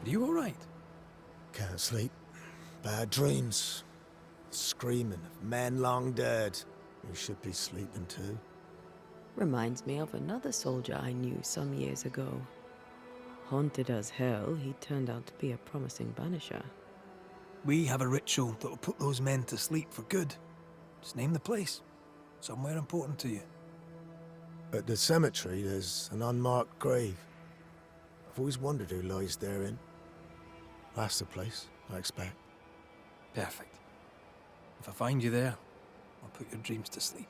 Are you alright? Can't sleep. Bad dreams. Screaming of men long dead. You should be sleeping too. Reminds me of another soldier I knew some years ago. Haunted as hell, he turned out to be a promising banisher. We have a ritual that will put those men to sleep for good. Just name the place. Somewhere important to you. At the cemetery, there's an unmarked grave. I've always wondered who lies therein. That's the place, I expect. Perfect. If I find you there, I'll put your dreams to sleep.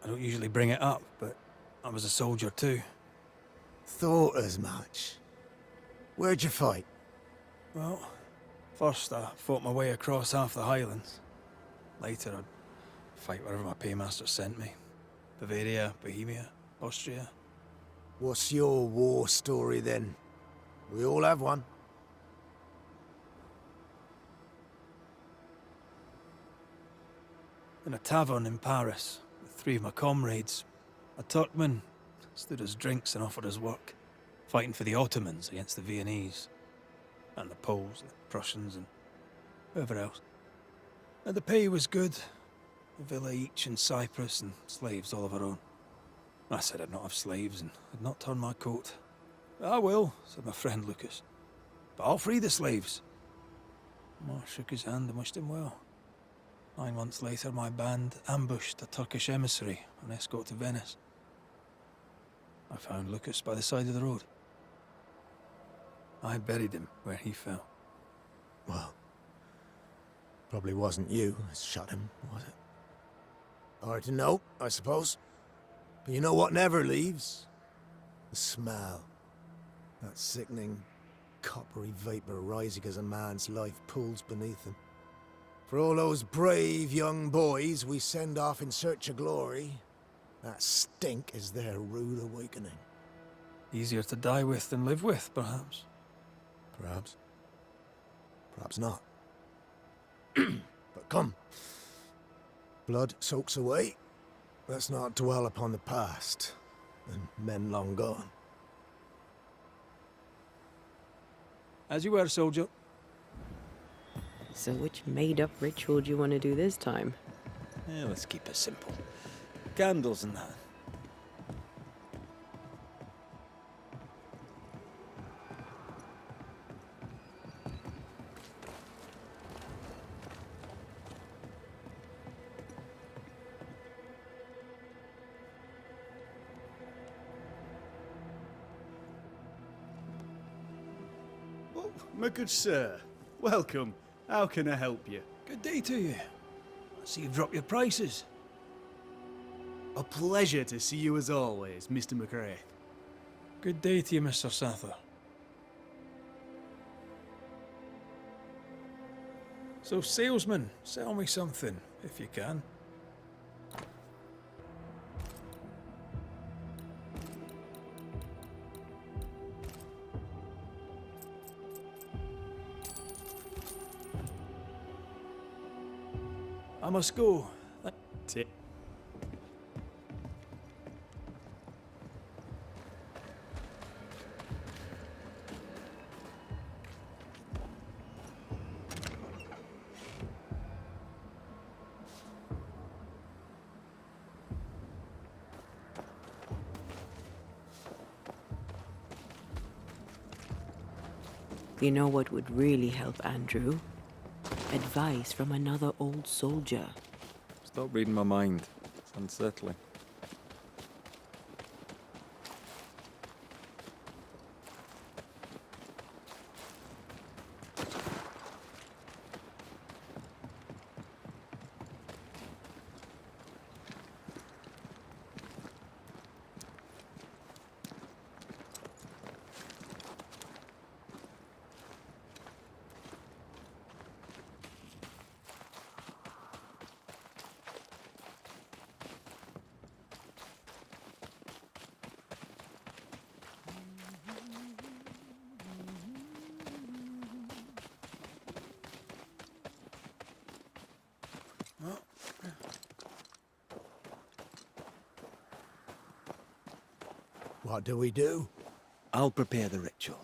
I don't usually bring it up, but I was a soldier too. Thought as much. Where'd you fight? Well, first I fought my way across half the Highlands. Later I'd fight wherever my paymaster sent me. Bavaria, Bohemia, Austria. What's your war story then? We all have one. In a tavern in Paris, with 3 of my comrades, a Turkman stood us drinks and offered us work, fighting for the Ottomans against the Viennese, and the Poles, the Prussians, and whoever else. And the pay was good. A villa each in Cyprus and slaves all of our own. I said I'd not have slaves and I'd not turn my coat. "I will," said my friend Lucas. "But I'll free the slaves." Mar shook his hand and wished him well. 9 months later, my band ambushed a Turkish emissary on escort to Venice. I found Lucas by the side of the road. I buried him where he fell. Well, probably wasn't you who shot him, was it? Hard to know, I suppose. But you know what never leaves? The smell. That sickening, coppery vapor rising as a man's life pools beneath him. For all those brave young boys we send off in search of glory, that stink is their rude awakening. Easier to die with than live with, perhaps. Perhaps. Perhaps not. But come. Blood soaks away. Let's not dwell upon the past, and men long gone. As you were, soldier. So which made-up ritual do you want to do this time? Let's keep it simple. Candles and that. Oh, my good sir. Welcome. How can I help you? Good day to you. I see you've dropped your prices. A pleasure to see you as always, Mr. McCrae. Good day to you, Mr. Sather. So, salesman, sell me something, if you can. I must go. Tip. You know what would really help Andrew? Advice from another old soldier. Stop reading my mind. It's unsettling. What do we do? I'll prepare the ritual.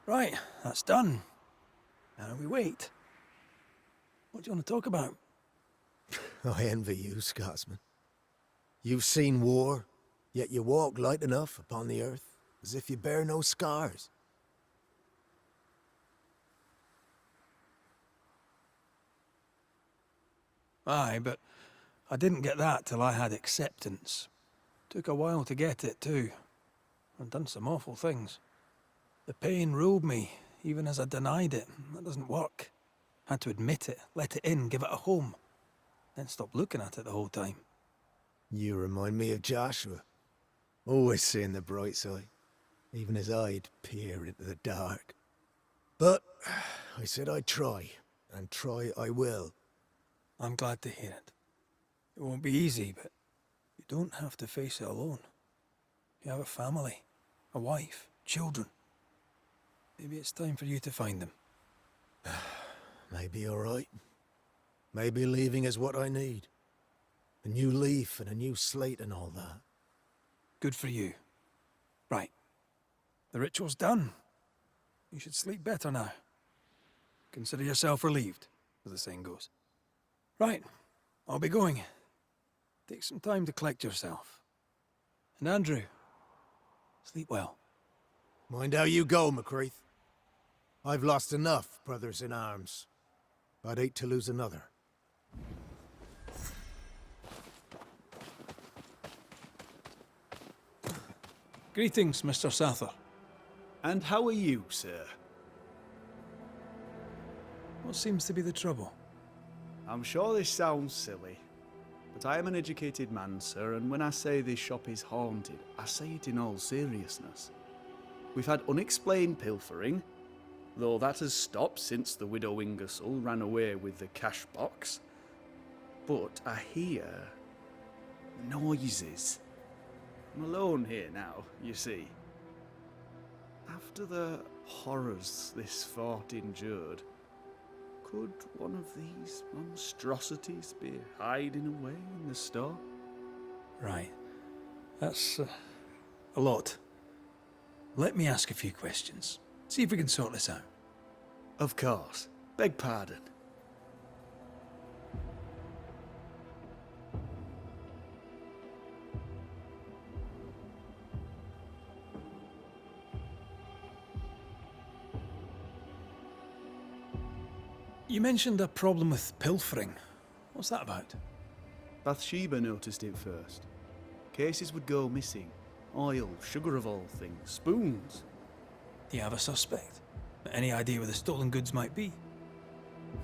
Right, that's done. Now we wait. What do you want to talk about? I envy you, Scotsman. You've seen war, yet you walk light enough upon the earth, as if you bear no scars. Aye, but I didn't get that till I had acceptance. Took a while to get it, too. I've done some awful things. The pain ruled me, even as I denied it. That doesn't work. Had to admit it, let it in, give it a home. Then stop looking at it the whole time. You remind me of Joshua. Always seeing the bright side, even as I'd peer into the dark. But I said I'd try, and try I will. I'm glad to hear it. It won't be easy, but you don't have to face it alone. You have a family, a wife, children. Maybe it's time for you to find them. Maybe all right. Maybe leaving is what I need. A new leaf and a new slate and all that. Good for you. Right. The ritual's done. You should sleep better now. Consider yourself relieved, as the saying goes. Right. I'll be going. Take some time to collect yourself. And Andrew, sleep well. Mind how you go, McCreath. I've lost enough brothers in arms. I'd hate to lose another. Greetings, Mr. Sather. And how are you, sir? What seems to be the trouble? I'm sure this sounds silly, but I am an educated man, sir, and when I say this shop is haunted, I say it in all seriousness. We've had unexplained pilfering, though that has stopped since the widow Ingersoll ran away with the cash box. But I hear noises. I'm alone here now, you see. After the horrors this fort endured, could one of these monstrosities be hiding away in the store? Right. That's a lot. Let me ask a few questions. See if we can sort this out. Of course. Beg pardon. You mentioned a problem with pilfering. What's that about? Bathsheba noticed it first. Cases would go missing. Oil, sugar of all things, spoons. Do you have a suspect? Any idea where the stolen goods might be?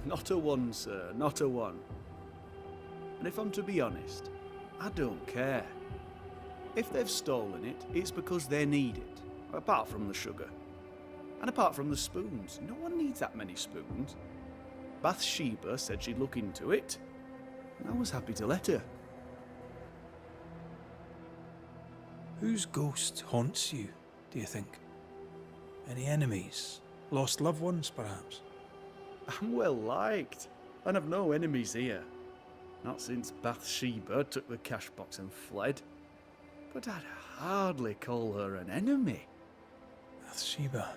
Not a one, sir, not a one. And if I'm to be honest, I don't care. If they've stolen it, it's because they need it, apart from the sugar. And apart from the spoons, no one needs that many spoons. Bathsheba said she'd look into it, and I was happy to let her. Whose ghost haunts you, do you think? Any enemies? Lost loved ones, perhaps? I'm well liked, and I've no enemies here. Not since Bathsheba took the cash box and fled. But I'd hardly call her an enemy. Bathsheba.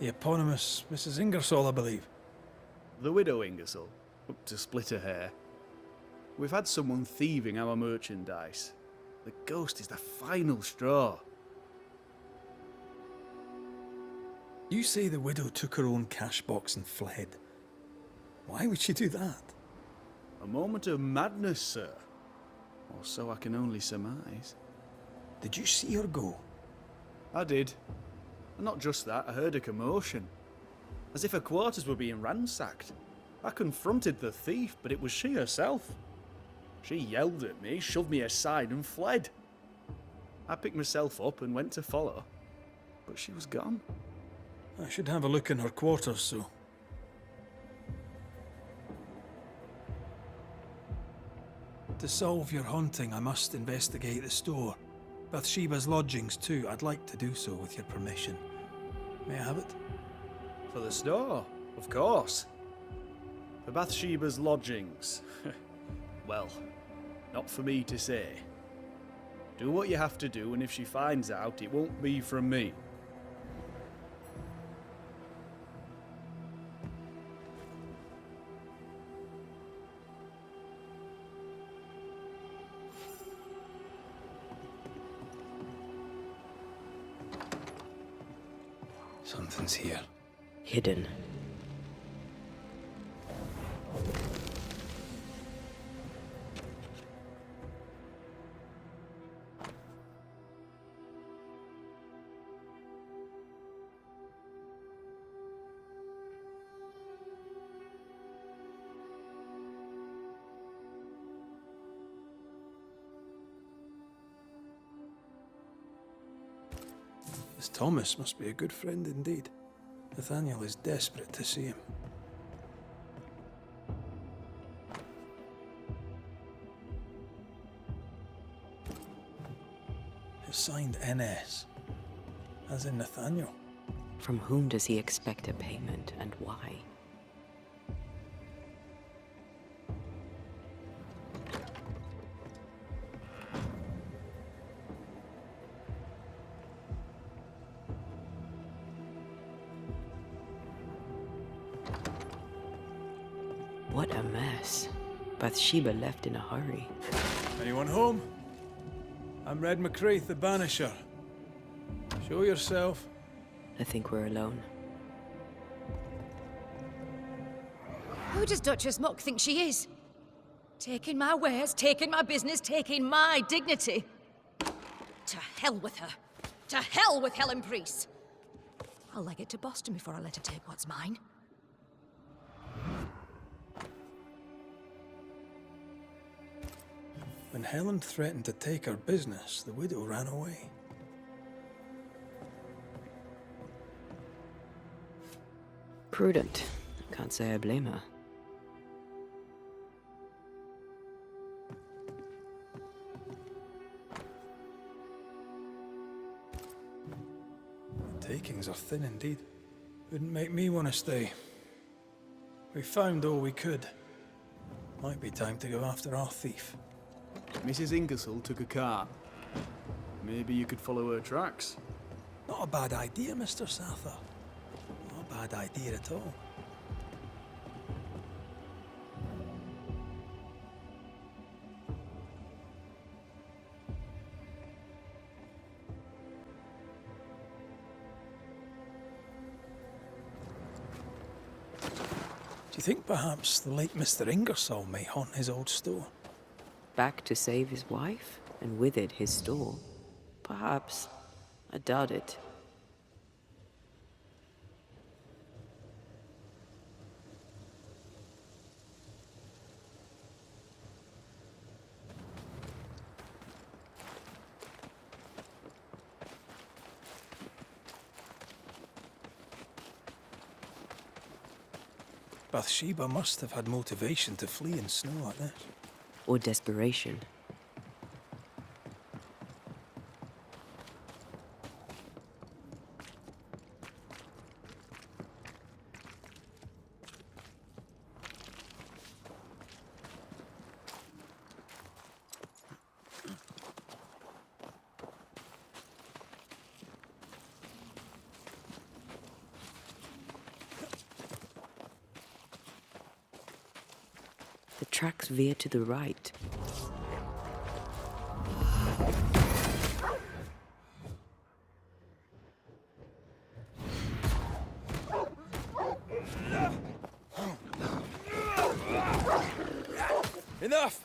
The eponymous Mrs. Ingersoll, I believe. The widow Ingersoll, up to split her hair. We've had someone thieving our merchandise. The ghost is the final straw. You say the widow took her own cash box and fled. Why would she do that? A moment of madness, sir. Or so I can only surmise. Did you see her go? I did. And not just that, I heard a commotion. As if her quarters were being ransacked. I confronted the thief, but it was she herself. She yelled at me, shoved me aside and fled. I picked myself up and went to follow, but she was gone. I should have a look in her quarters, so... To solve your haunting, I must investigate the store. Bathsheba's lodgings, too. I'd like to do so with your permission. May I have it? For the store, of course. For Bathsheba's lodgings. Well, not for me to say. Do what you have to do, and if she finds out, it won't be from me. Something's here. Hidden. This Thomas must be a good friend indeed. Nathaniel is desperate to see him. It's signed NS, as in Nathaniel. From whom does he expect a payment, and why? What a mess. Bathsheba left in a hurry. Anyone home? I'm Red McCraith, the Banisher. Show yourself. I think we're alone. Who does Duchess Muck think she is? Taking my wares, taking my business, taking my dignity. To hell with her. To hell with Helen Priest. I'll leg it to Boston before I let her take what's mine. When Helen threatened to take her business, the widow ran away. Prudent. Can't say I blame her. The takings are thin indeed. Wouldn't make me want to stay. We found all we could. Might be time to go after our thief. Mrs. Ingersoll took a cart. Maybe you could follow her tracks. Not a bad idea, Mr. Sather. Not a bad idea at all. Do you think perhaps the late Mr. Ingersoll may haunt his old store? Back to save his wife, and with it his store. Perhaps. I doubt it. Bathsheba must have had motivation to flee in snow like this. Or desperation. The tracks veer to the right. Enough!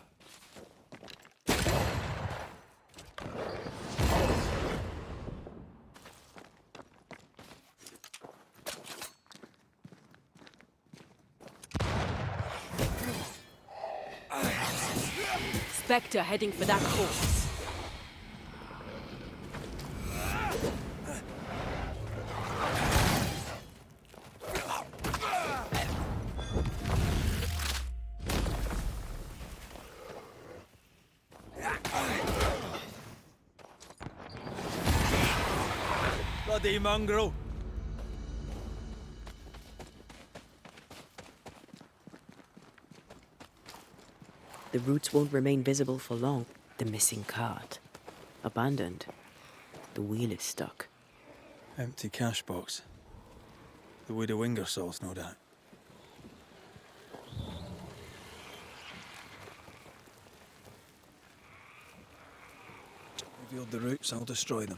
Spectre heading for that corpse. bloody mongrel! The roots won't remain visible for long. The missing cart. Abandoned. The wheel is stuck. Empty cash box. The widow Ingersoll's, no doubt. Revealed the roots, I'll destroy them.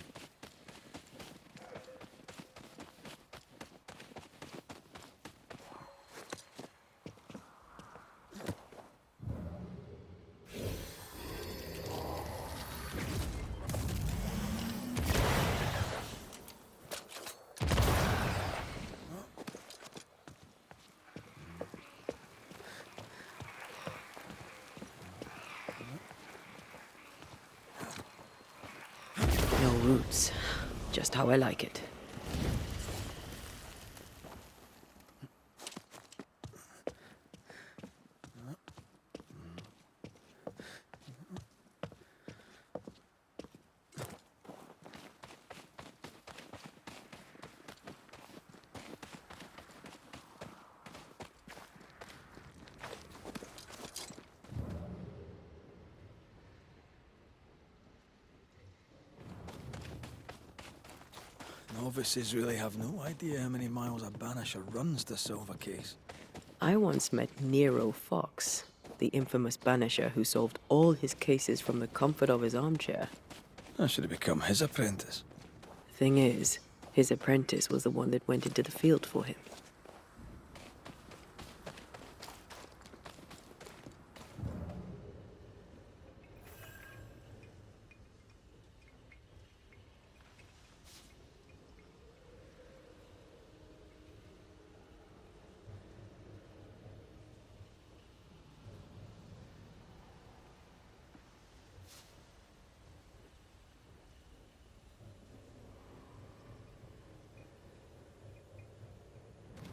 No roots. Just how I like it. Novices really have no idea how many miles a Banisher runs to solve a case. I once met Nero Fox, the infamous Banisher who solved all his cases from the comfort of his armchair. I should have become his apprentice. Thing is, his apprentice was the one that went into the field for him.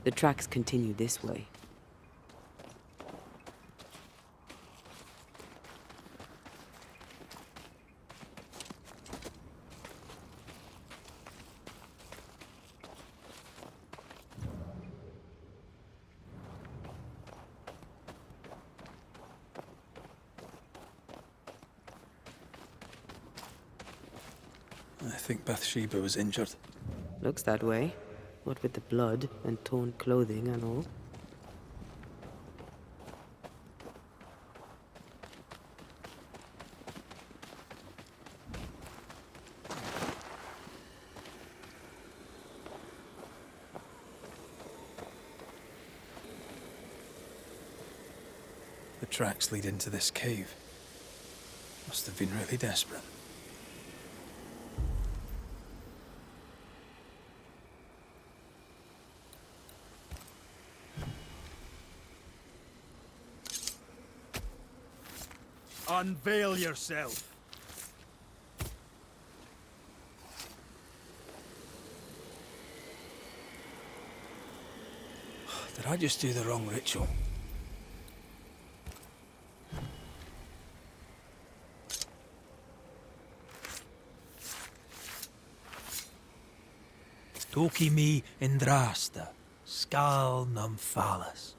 The tracks continue this way. I think Bathsheba was injured. Looks that way. What with the blood and torn clothing and all. The tracks lead into this cave. Must have been really desperate. Unveil yourself! Did I just do the wrong ritual? Toki mi indrasta, skal num phalas.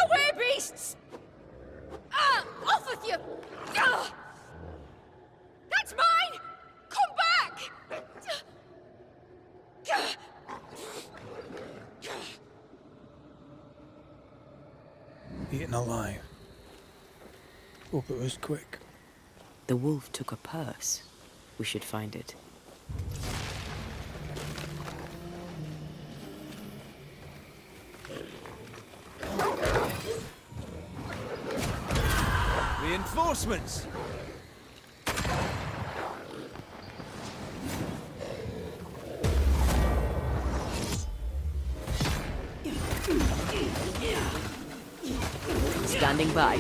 Away, beasts! Off with you! Ah! That's mine! Come back! Eaten alive. Hope it was quick. The wolf took a purse. We should find it. Reinforcements! Standing by.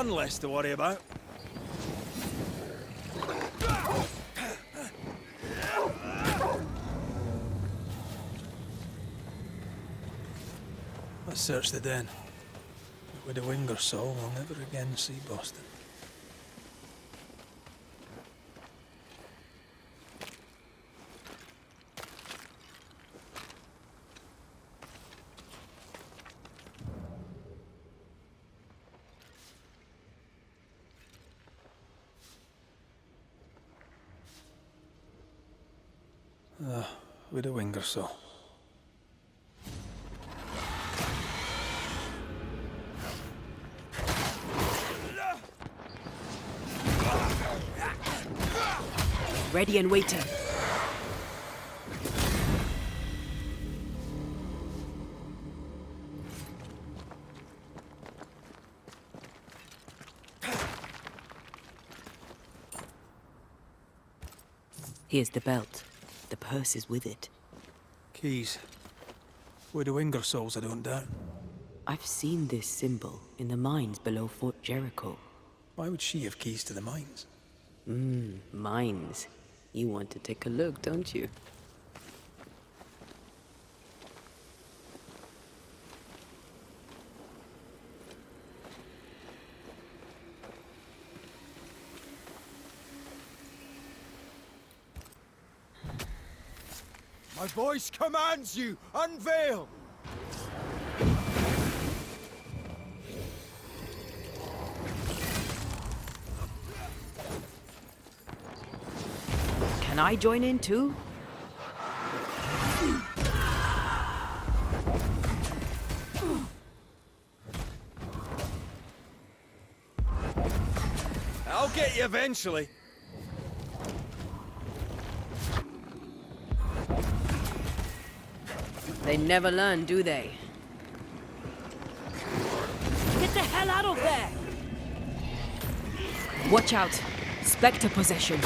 one less to worry about. Let's search the den. With a wing or so, we'll never again see Boston. With a wing or so. Ready and waiting. Here's the belt. The purse is with it. Keys. With the wing or souls, I don't doubt. I've seen this symbol in the mines below Fort Jericho. Why would she have keys to the mines? Mines. You want to take a look, don't you? My voice commands you! Unveil! Can I join in too? I'll get you eventually. They never learn, do they? Get the hell out of there! Watch out! Spectre possession.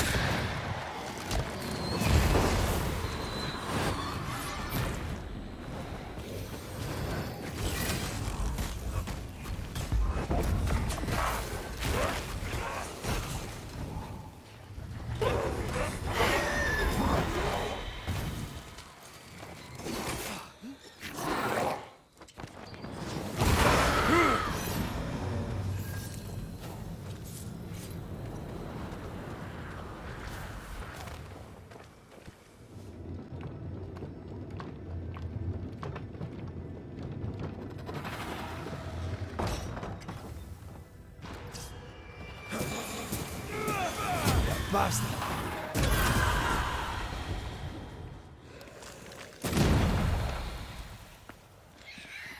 Bastard!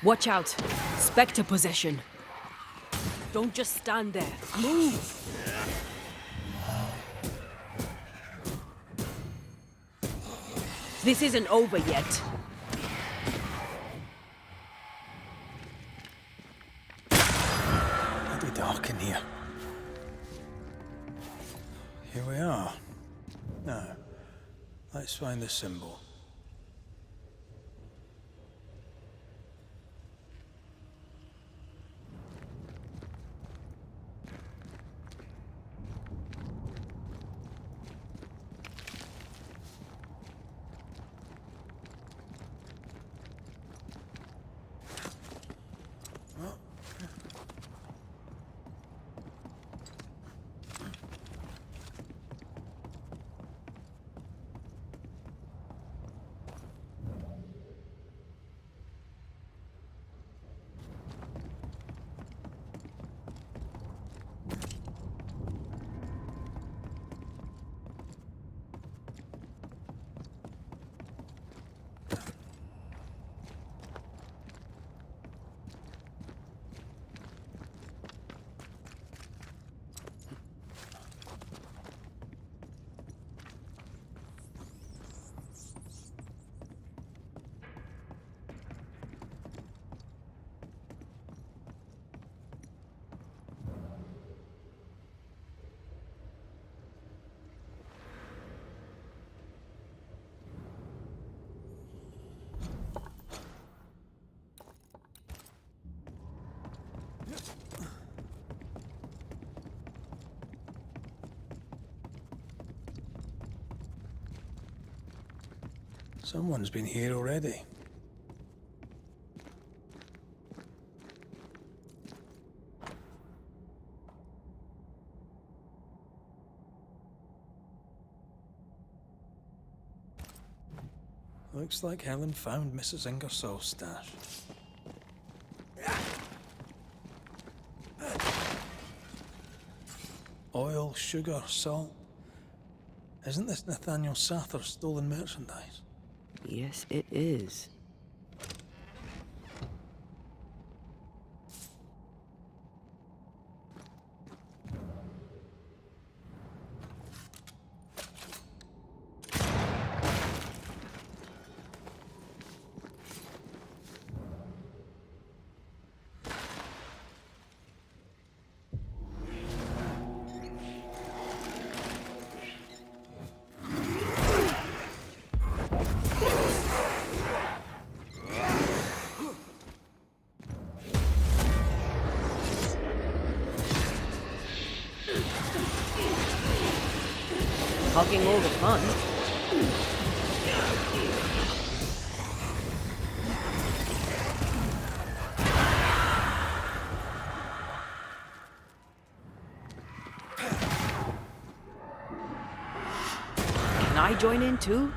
Watch out! Spectre possession. Don't just stand there. Move! This isn't over yet. Bloody dark in here. Here we are. Now, let's find the symbol. Someone's been here already. Looks like Helen found Mrs. Ingersoll's stash. Oil, sugar, salt. Isn't this Nathaniel Sather's stolen merchandise? Yes, it is. Hogging all the fun. Can I join in too?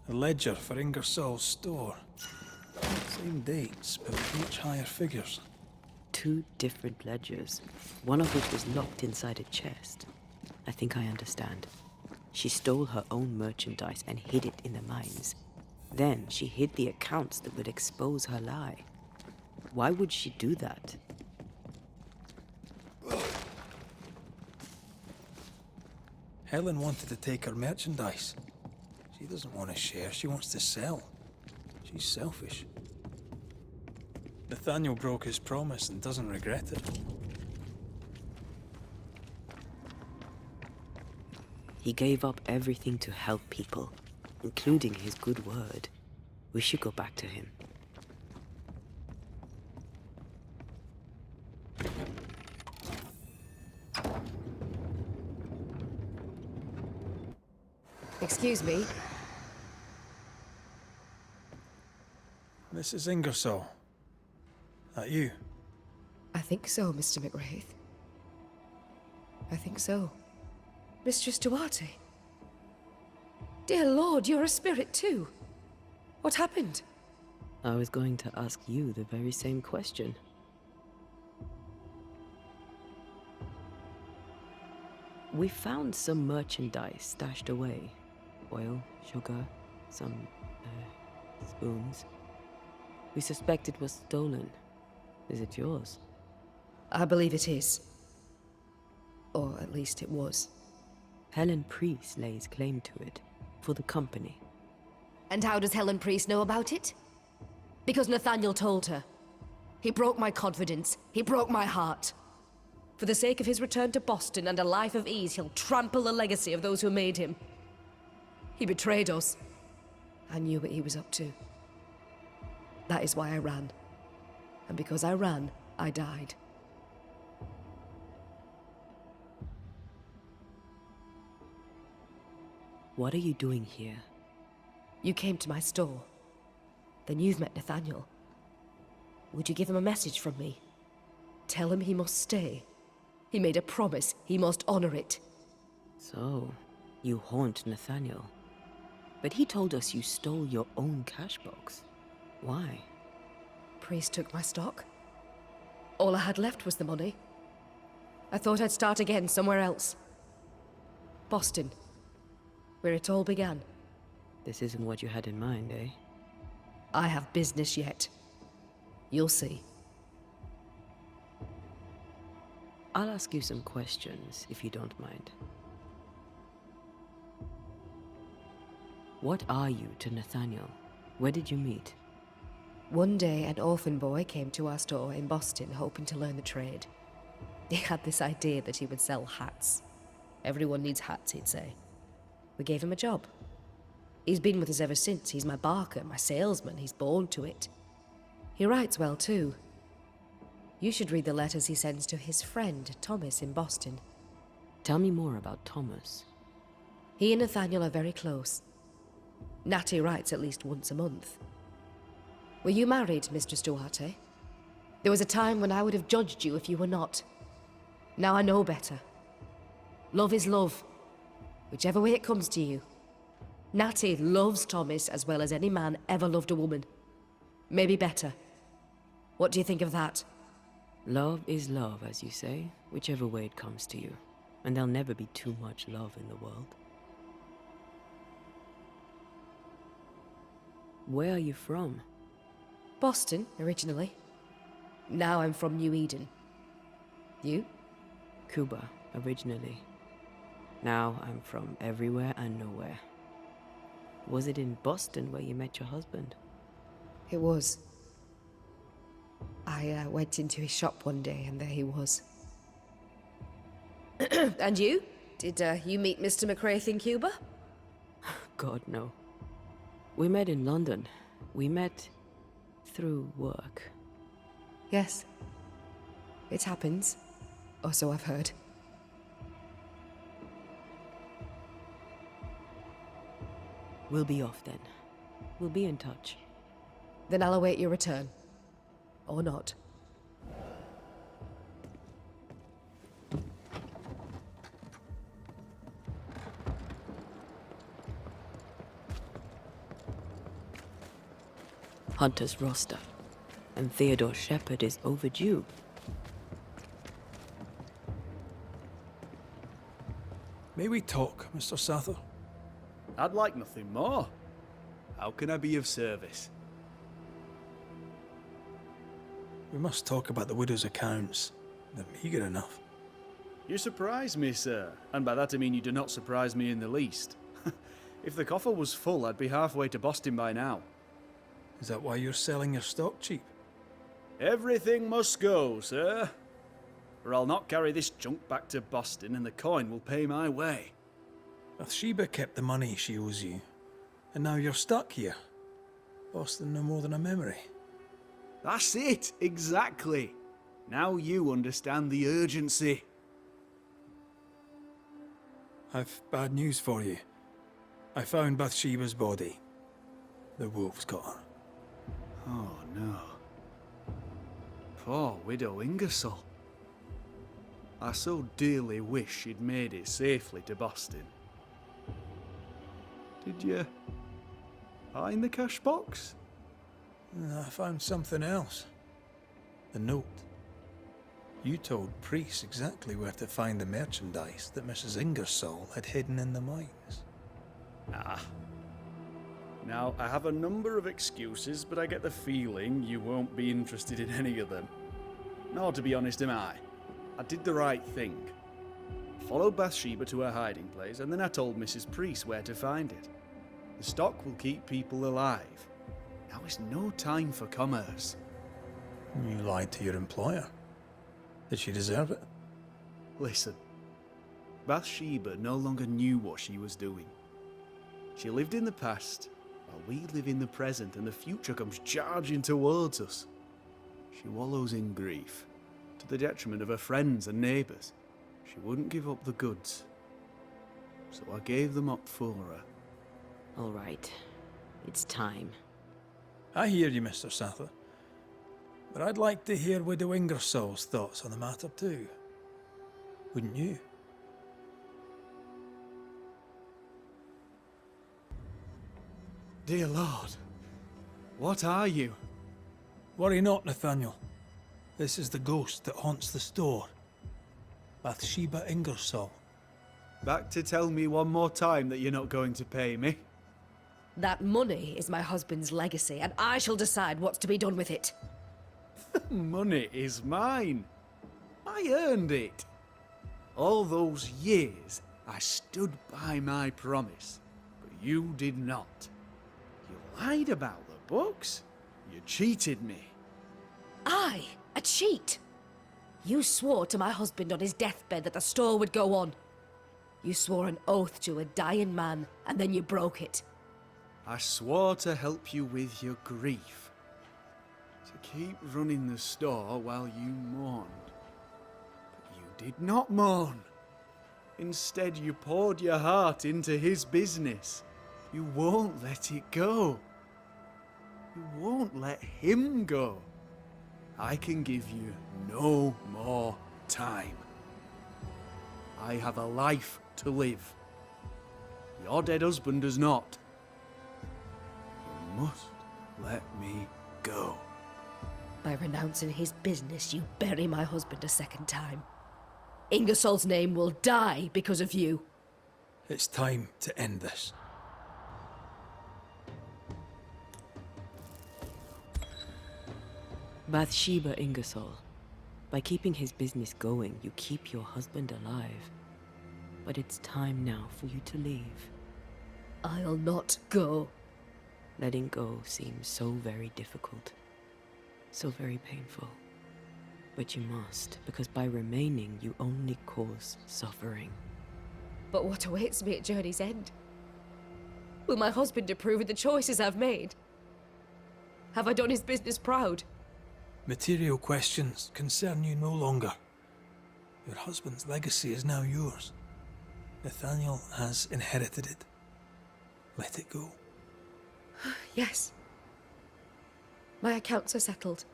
A ledger for Ingersoll's store. Same dates, but with much higher figures. 2 different ledgers, one of which was locked inside a chest. I think I understand. She stole her own merchandise and hid it in the mines. Then she hid the accounts that would expose her lie. Why would she do that? Helen wanted to take her merchandise. She doesn't want to share, she wants to sell. She's selfish. Nathaniel broke his promise and doesn't regret it. He gave up everything to help people, including his good word. We should go back to him. Excuse me. Mrs. Ingersoll. That you? I think so, Mr. McWraith. I think so. Mistress Duarte. Dear Lord, you're a spirit too. What happened? I was going to ask you the very same question. We found some merchandise stashed away. Oil, sugar, some spoons. We suspect it was stolen. Is it yours? I believe it is. Or at least it was. Helen Priest lays claim to it, for the company. And how does Helen Priest know about it? Because Nathaniel told her. He broke my confidence. He broke my heart. For the sake of his return to Boston and a life of ease, he'll trample the legacy of those who made him. He betrayed us. I knew what he was up to. That is why I ran. And because I ran, I died. What are you doing here? You came to my store. Then you've met Nathaniel. Would you give him a message from me? Tell him he must stay. He made a promise. He must honor it. So, you haunt Nathaniel. But he told us you stole your own cash box. Why? Priest took my stock. All I had left was the money. I thought I'd start again somewhere else. Boston. Where it all began. This isn't what you had in mind, eh? I have business yet. You'll see. I'll ask you some questions, if you don't mind. What are you to Nathaniel? Where did you meet? One day, an orphan boy came to our store in Boston hoping to learn the trade. He had this idea that he would sell hats. Everyone needs hats, he'd say. We gave him a job. He's been with us ever since. He's my barker, my salesman. He's born to it. He writes well, too. You should read the letters he sends to his friend, Thomas, in Boston. Tell me more about Thomas. He and Nathaniel are very close. Natty writes at least once a month. Were you married, Mr. Stuarte? There was a time when I would have judged you if you were not. Now I know better. Love is love, whichever way it comes to you. Natty loves Thomas as well as any man ever loved a woman. Maybe better. What do you think of that? Love is love, as you say, whichever way it comes to you. And there'll never be too much love in the world. Where are you from? Boston, originally. Now I'm from New Eden. You? Cuba, originally. Now I'm from everywhere and nowhere. Was it in Boston where you met your husband? It was. I went into his shop one day and there he was. And you? Did you meet Mr. McCraith in Cuba? God, no. We met in London. We met through work. Yes. It happens. Or so I've heard. We'll be off then. We'll be in touch. Then I'll await your return. Or not. Hunter's roster. And Theodore Shepard is overdue. May we talk, Mr. Sather? I'd like nothing more. How can I be of service? We must talk about the widow's accounts. They're meagre enough. You surprise me, sir. And by that I mean you do not surprise me in the least. If the coffer was full, I'd be halfway to Boston by now. Is that why you're selling your stock cheap? Everything must go, sir. Or I'll not carry this junk back to Boston and the coin will pay my way. Bathsheba kept the money she owes you, and now you're stuck here. Boston no more than a memory. That's it, exactly. Now you understand the urgency. I've bad news for you. I found Bathsheba's body. The wolves got her. Oh no. Poor widow Ingersoll. I so dearly wish she'd made it safely to Boston. Did you find the cash box? I found something else. The note. You told Priest exactly where to find the merchandise that Mrs. Ingersoll had hidden in the mines. Ah. Now, I have a number of excuses, but I get the feeling you won't be interested in any of them. Nor, to be honest, am I. I did the right thing. Followed Bathsheba to her hiding place, and then I told Mrs. Priest where to find it. The stock will keep people alive. Now is no time for commerce. You lied to your employer. Did she deserve it? Listen, Bathsheba no longer knew what she was doing. She lived in the past, while we live in the present, and the future comes charging towards us. She wallows in grief, to the detriment of her friends and neighbours. She wouldn't give up the goods. so I gave them up for her. All right. It's time. I hear you, Mr. Sather. But I'd like to hear Widow Ingersoll's thoughts on the matter too. Wouldn't you? Dear Lord, what are you? Worry not, Nathaniel. This is the ghost that haunts the store. Bathsheba Ingersoll. Back to tell me one more time that you're not going to pay me? That money is my husband's legacy, and I shall decide what's to be done with it. Money is mine. I earned it. All those years, I stood by my promise, but you did not. You lied about the books. You cheated me. I? A cheat? You swore to my husband on his deathbed that the store would go on. You swore an oath to a dying man, and then you broke it. I swore to help you with your grief. To keep running the store while you mourned. But you did not mourn. Instead, you poured your heart into his business. You won't let it go. You won't let him go. I can give you no more time. I have a life to live. Your dead husband does not. You must let me go. By renouncing his business, you bury my husband a second time. Ingersoll's name will die because of you. It's time to end this. Bathsheba Ingersoll. By keeping his business going, you keep your husband alive. But it's time now for you to leave. I'll not go. Letting go seems so very difficult. So very painful. But you must, because by remaining, you only cause suffering. But what awaits me at journey's end? Will my husband approve of the choices I've made? Have I done his business proud? Material questions concern you no longer. Your husband's legacy is now yours. Nathaniel has inherited it. Let it go. Yes. My accounts are settled.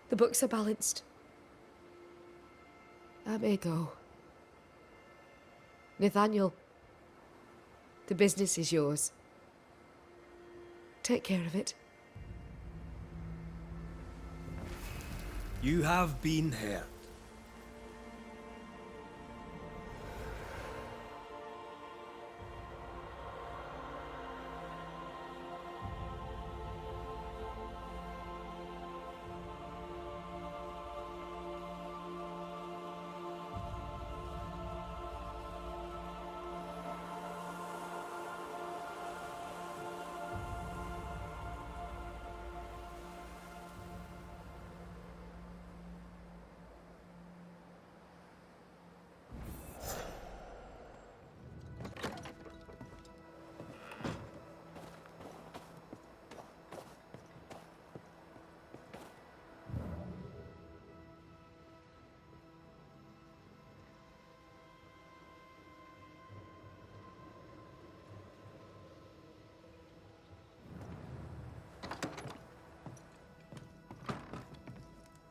The books are balanced. I may go. Nathaniel, the business is yours. Take care of it. You have been here.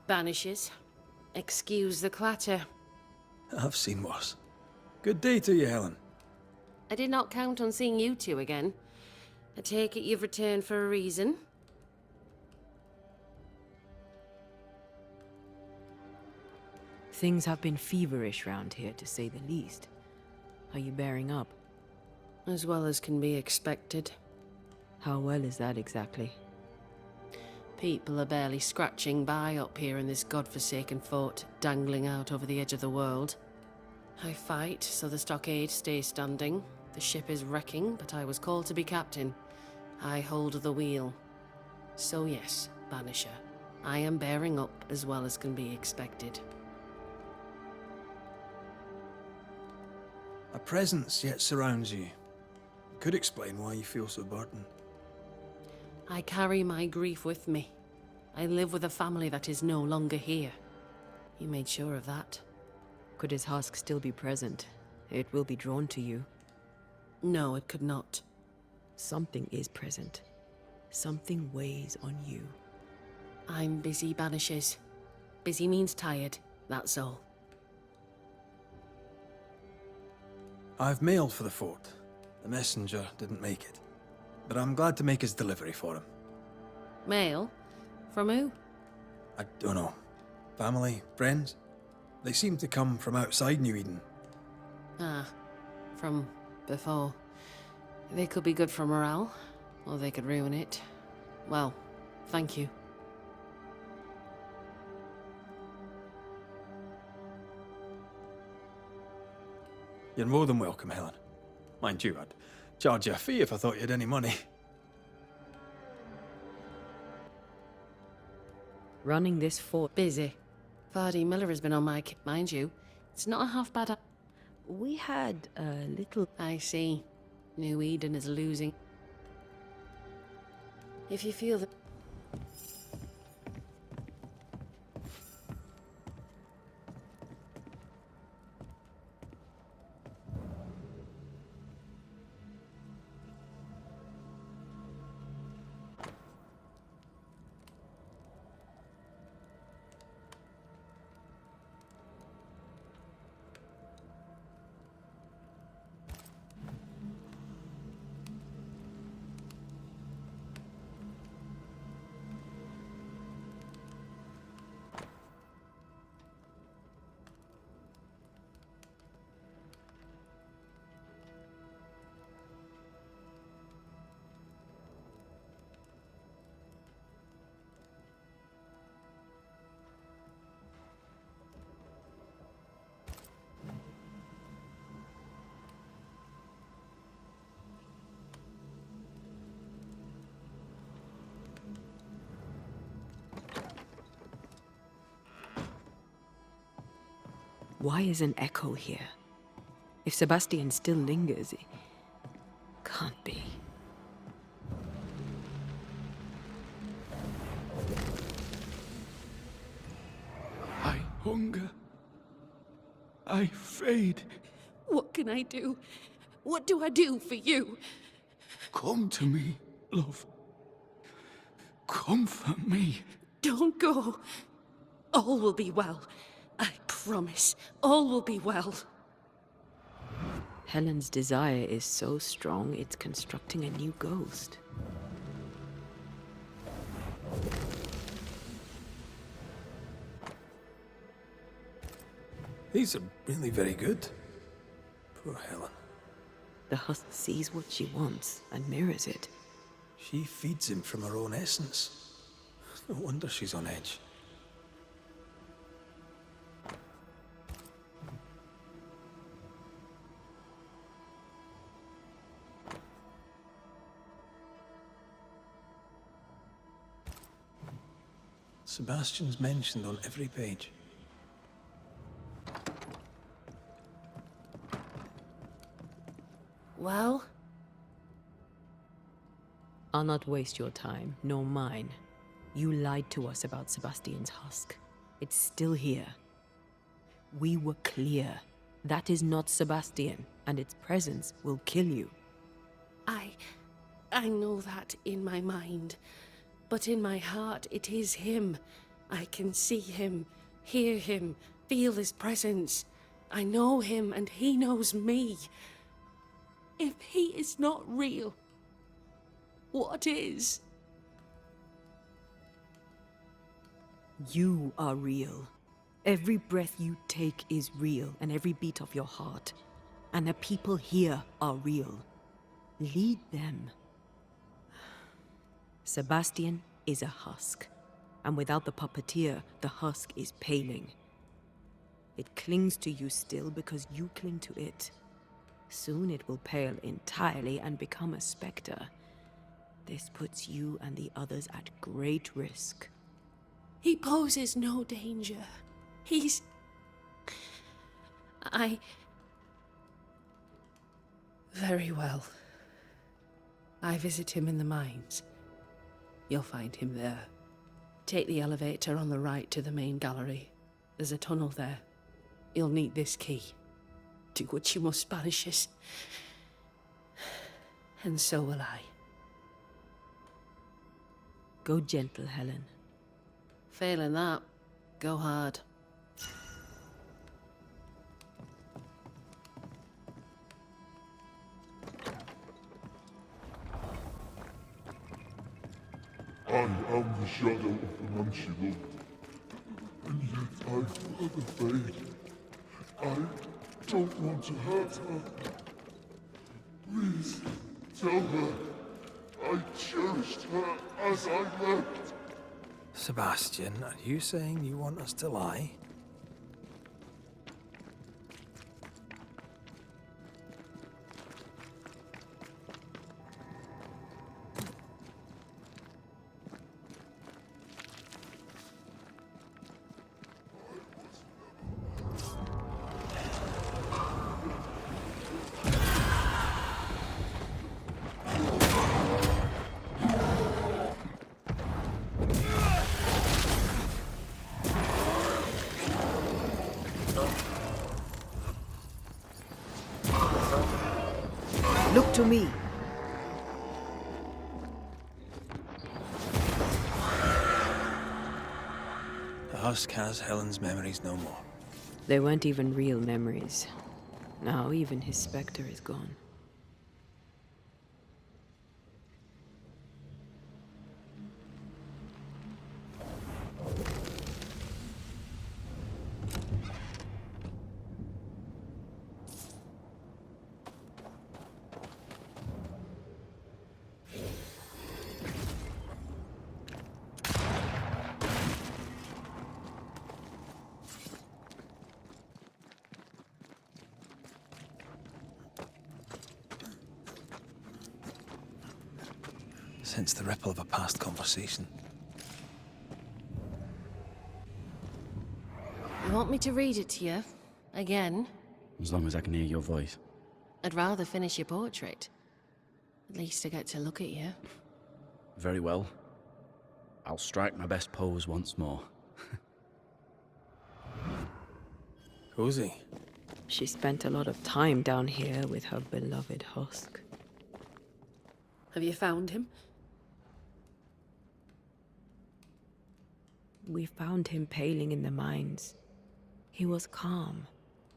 Banishers. Excuse the clatter. I've seen worse. Good day to you, Helen. I did not count on seeing you two again. I take it you've returned for a reason? Things have been feverish round here, to say the least. Are you bearing up? As well as can be expected. How well is that exactly? People are barely scratching by up here in this godforsaken fort, dangling out over the edge of the world. I fight so the stockade stays standing. The ship is wrecking, but I was called to be captain. I hold the wheel. So yes, Banisher, I am bearing up as well as can be expected. A presence yet surrounds you. Could explain why you feel so burdened. I carry my grief with me. I live with a family that is no longer here. You made sure of that. Could his husk still be present? It will be drawn to you. No, it could not. Something is present. Something weighs on you. I'm busy, Banishers. Busy means tired, that's all. I've mailed for the fort. The messenger didn't make it. But I'm glad to make his delivery for him. Mail? From who? I don't know. Family? Friends? They seem to come from outside New Eden. Ah, from before. They could be good for morale, or they could ruin it. Well, thank you. You're more than welcome, Helen. Mind you, I'd charge you a fee if I thought you had any money. Running this fort. Busy. Vardy Miller has been on my mind you. It's not a half bad. We had a little. I see. New Eden is losing. If you feel that. Why is an echo here? If Sebastian still lingers, it can't be. I hunger. I fade. What can I do? What do I do for you? Come to me, love. Comfort me. Don't go. All will be well. I promise. All will be well. Helen's desire is so strong, it's constructing a new ghost. These are really very good. Poor Helen. The husk sees what she wants and mirrors it. She feeds him from her own essence. No wonder she's on edge. Sebastian's mentioned on every page. Well? I'll not waste your time, nor mine. You lied to us about Sebastian's husk. It's still here. We were clear. That is not Sebastian, and its presence will kill you. I know that in my mind. But in my heart, it is him. I can see him, hear him, feel his presence. I know him, and he knows me. If he is not real, what is? You are real. Every breath you take is real, and every beat of your heart. And the people here are real. Lead them. Sebastian is a husk, and without the puppeteer, the husk is paling. It clings to you still because you cling to it. Soon it will pale entirely and become a specter. This puts you and the others at great risk. He poses no danger. He's... Very well. I visit him in the mines. You'll find him there. Take the elevator on the right to the main gallery. There's a tunnel there. You'll need this key. Do what you must, Banishers. And so will I. Go gentle, Helen. Failing that, go hard. I am the shadow of the man she loved, and yet I further fade. I don't want to hurt her. Please, tell her I cherished her as I left. Sebastian, are you saying you want us to lie? Look to me. The husk has Helen's memories no more. They weren't even real memories. Now even his spectre is gone. Since the ripple of a past conversation. You want me to read it to you? Again? As long as I can hear your voice. I'd rather finish your portrait. At least I get to look at you. Very well. I'll strike my best pose once more. Cozy. She spent a lot of time down here with her beloved husk. Have you found him? We found him paling in the mines. He was calm,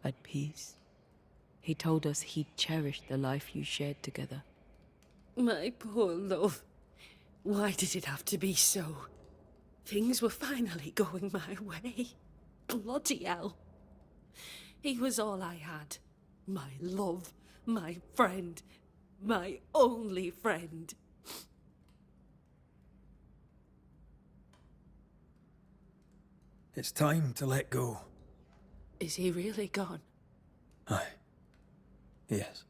at peace. He told us he'd cherished the life you shared together. My poor love. Why did it have to be so? Things were finally going my way. Bloody hell. He was all I had. My love, my friend, my only friend. It's time to let go. Is he really gone? Aye. Yes.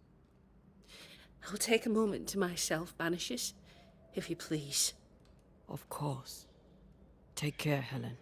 I'll take a moment to myself, Banishers, if you please. Of course. Take care, Helen.